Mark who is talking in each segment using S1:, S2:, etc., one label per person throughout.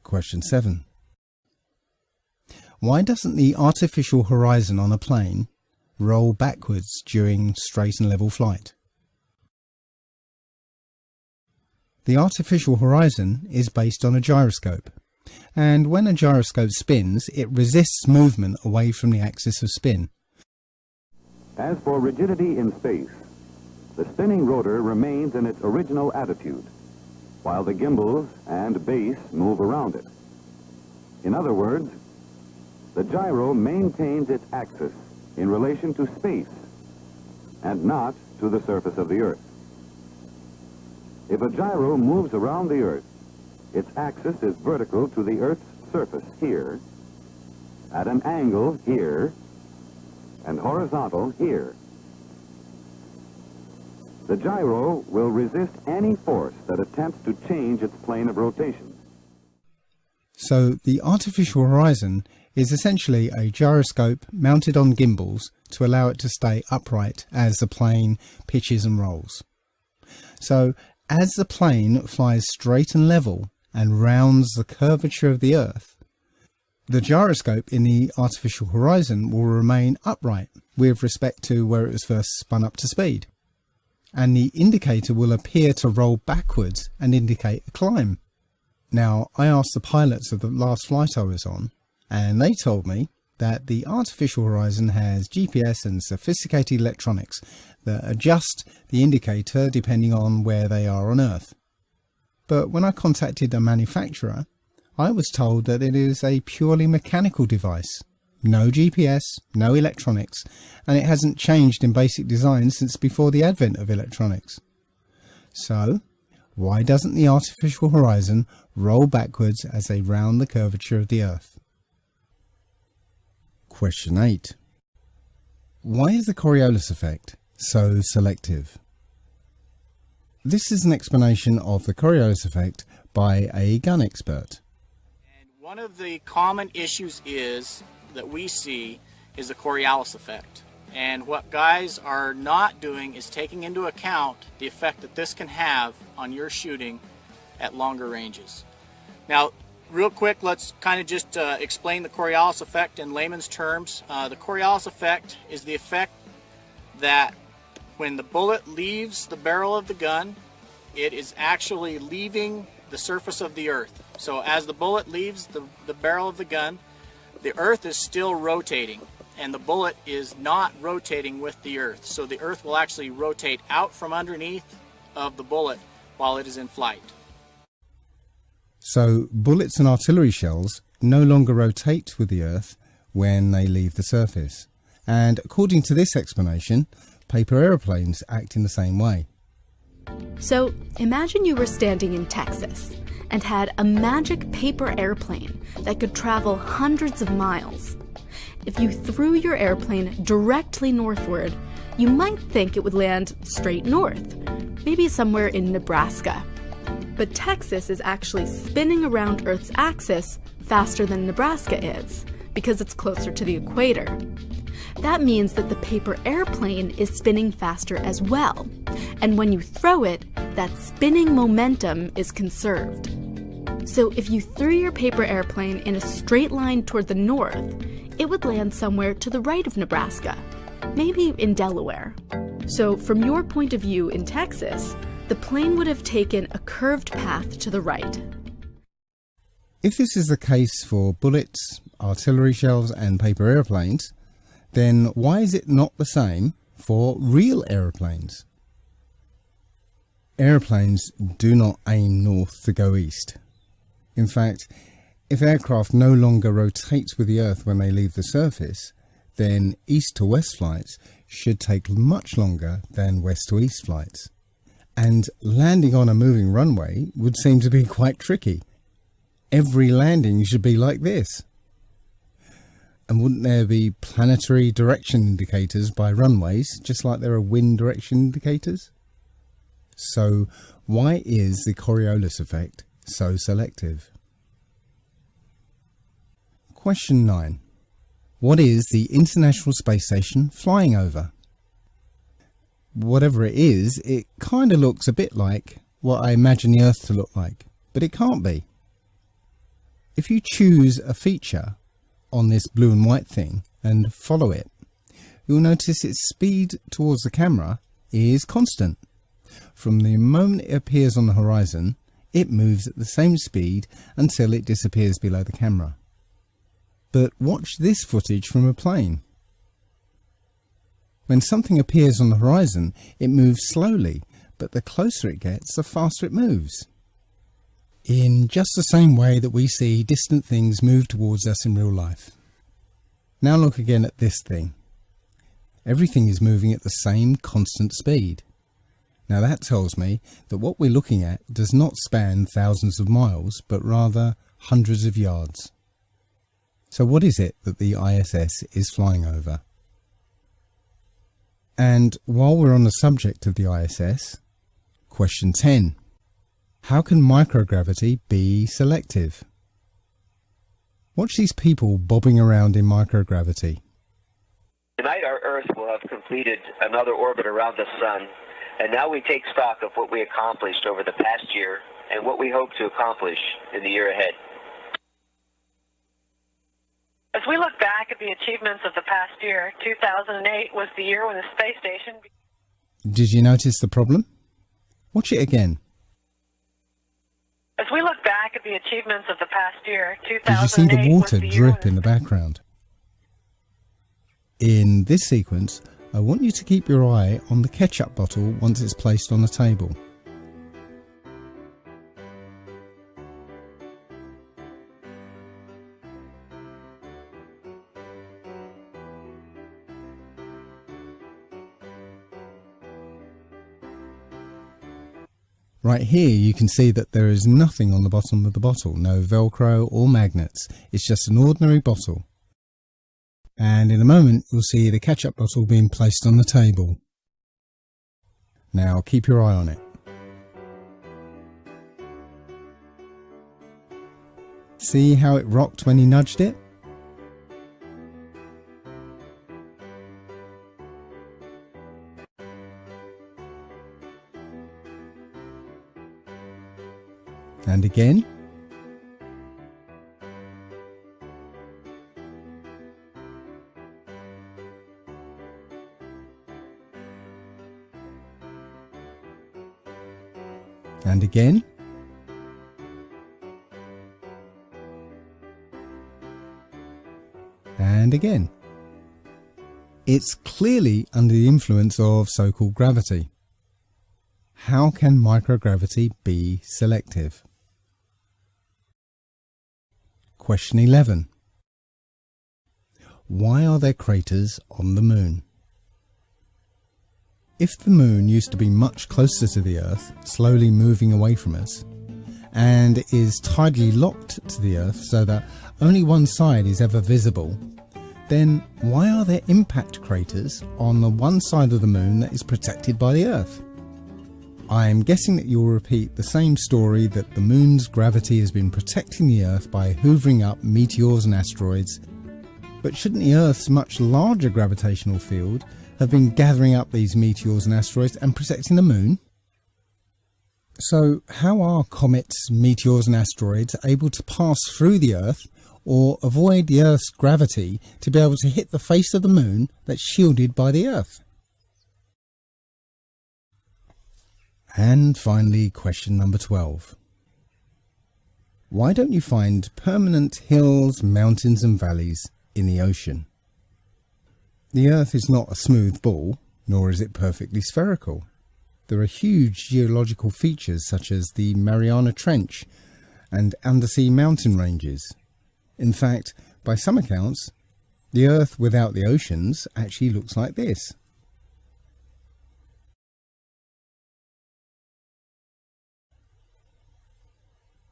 S1: Question 7. Why doesn't the artificial horizon on a plane roll backwards during straight and level flight? The artificial horizon is based on a gyroscope, and when a gyroscope spins, it resists movement away from the axis of spin.
S2: As for rigidity in space, the spinning rotor remains in its original attitude, while the gimbals and base move around it. In other words, the gyro maintains its axis in relation to space and not to the surface of the Earth. If a gyro moves around the Earth, its axis is vertical to the Earth's surface here, at an angle here, and horizontal here. The gyro will resist any force that attempts to change its plane of rotation.
S1: So the artificial horizon is essentially a gyroscope mounted on gimbals to allow it to stay upright as the plane pitches and rolls. So as the plane flies straight and level and rounds the curvature of the Earth, the gyroscope in the artificial horizon will remain upright with respect to where it was first spun up to speed, and the indicator will appear to roll backwards and indicate a climb. Now, I asked the pilots of the last flight I was on, and they told me that the artificial horizon has GPS and sophisticated electronics that adjust the indicator depending on where they are on Earth. But when I contacted a manufacturer, I was told that it is a purely mechanical device. No GPS, no electronics, and it hasn't changed in basic design since before the advent of electronics. So, why doesn't the artificial horizon roll backwards as they round the curvature of the Earth? Question 8. Why is the Coriolis effect so selective? This is an explanation of the Coriolis effect by a gun expert.
S3: And one of the common issues that we see is the Coriolis effect. And what guys are not doing is taking into account the effect that this can have on your shooting at longer ranges. Now, real quick, let's kind of just explain the Coriolis effect in layman's terms. The Coriolis effect is the effect that when the bullet leaves the barrel of the gun, it is actually leaving the surface of the Earth. So as the bullet leaves the barrel of the gun, the Earth is still rotating, and the bullet is not rotating with the Earth. So the Earth will actually rotate out from underneath of the bullet while it is in flight.
S1: So bullets and artillery shells no longer rotate with the Earth when they leave the surface. And according to this explanation, paper aeroplanes act in the same way.
S4: So imagine you were standing in Texas and had a magic paper airplane that could travel hundreds of miles. If you threw your airplane directly northward, you might think it would land straight north, maybe somewhere in Nebraska. But Texas is actually spinning around Earth's axis faster than Nebraska is, because it's closer to the equator. That means that the paper airplane is spinning faster as well, and when you throw it, that spinning momentum is conserved. So if you threw your paper airplane in a straight line toward the north, it would land somewhere to the right of Nebraska, maybe in Delaware. So from your point of view in Texas, the plane would have taken a curved path to the right.
S1: If this is the case for bullets, artillery shells and paper airplanes, then why is it not the same for real aeroplanes? Airplanes do not aim north to go east. In fact, if aircraft no longer rotate with the Earth when they leave the surface, then east to west flights should take much longer than west to east flights. And landing on a moving runway would seem to be quite tricky. Every landing should be like this. And wouldn't there be planetary direction indicators by runways, just like there are wind direction indicators? So why is the Coriolis effect so selective? Question 9. What is the International Space Station flying over? Whatever it is, it kind of looks a bit like what I imagine the Earth to look like, but it can't be. If you choose a feature on this blue and white thing and follow it, you'll notice its speed towards the camera is constant. From the moment it appears on the horizon, it moves at the same speed until it disappears below the camera. But watch this footage from a plane. When something appears on the horizon, it moves slowly, but the closer it gets, the faster it moves. In just the same way that we see distant things move towards us in real life. Now look again at this thing. Everything is moving at the same constant speed. Now that tells me that what we're looking at does not span thousands of miles, but rather hundreds of yards. So what is it that the ISS is flying over? And while we're on the subject of the ISS, question 10. How can microgravity be selective? Watch these people bobbing around in microgravity.
S5: Tonight our Earth will have completed another orbit around the Sun, and now we take stock of what we accomplished over the past year and what we hope to accomplish in the year ahead.
S6: As we look back at the achievements of the past year, 2008 was the year when the space station...
S1: Did you notice the problem? Watch it again.
S6: As we look back at the achievements of the past year, 2008
S1: Did you see the water
S6: was the
S1: drip
S6: year
S1: in the background? In this sequence, I want you to keep your eye on the ketchup bottle once it's placed on the table. Right here you can see that there is nothing on the bottom of the bottle, no Velcro or magnets, it's just an ordinary bottle. And in a moment you'll see the ketchup bottle being placed on the table. Now keep your eye on it. See how it rocked when he nudged it? And again. And again. And again. It's clearly under the influence of so-called gravity. How can microgravity be selective? Question 11. Why are there craters on the Moon? If the Moon used to be much closer to the Earth, slowly moving away from us, and is tidally locked to the Earth so that only one side is ever visible, then why are there impact craters on the one side of the Moon that is protected by the Earth? I am guessing that you'll repeat the same story that the Moon's gravity has been protecting the Earth by hoovering up meteors and asteroids, but shouldn't the Earth's much larger gravitational field have been gathering up these meteors and asteroids and protecting the Moon? So how are comets, meteors and asteroids able to pass through the Earth or avoid the Earth's gravity to be able to hit the face of the Moon that's shielded by the Earth? And finally, question number 12. Why don't you find permanent hills, mountains and valleys in the ocean? The Earth is not a smooth ball, nor is it perfectly spherical. There are huge geological features such as the Mariana Trench and undersea mountain ranges. In fact, by some accounts, the Earth without the oceans actually looks like this.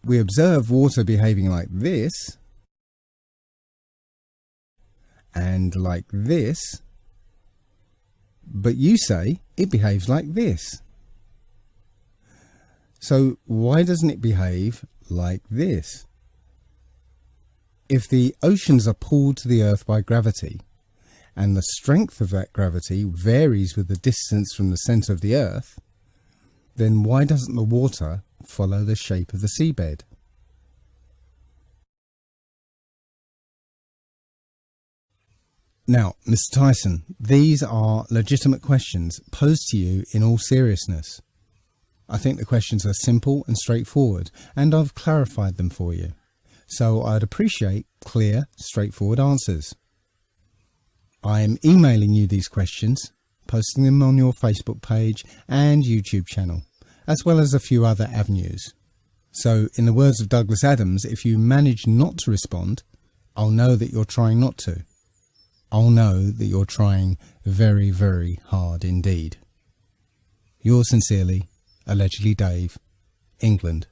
S1: We observe water behaving like this, and like this, but you say it behaves like this. So why doesn't it behave like this? If the oceans are pulled to the Earth by gravity, and the strength of that gravity varies with the distance from the centre of the Earth, then why doesn't the water follow the shape of the seabed? Now, Mr. Tyson, these are legitimate questions posed to you in all seriousness. I think the questions are simple and straightforward, and I've clarified them for you. So I'd appreciate clear, straightforward answers. I am emailing you these questions, posting them on your Facebook page and YouTube channel, as well as a few other avenues. So, in the words of Douglas Adams, if you manage not to respond, I'll know that you're trying not to. I'll know that you're trying very, very hard indeed. Yours sincerely, Allegedly Dave, England.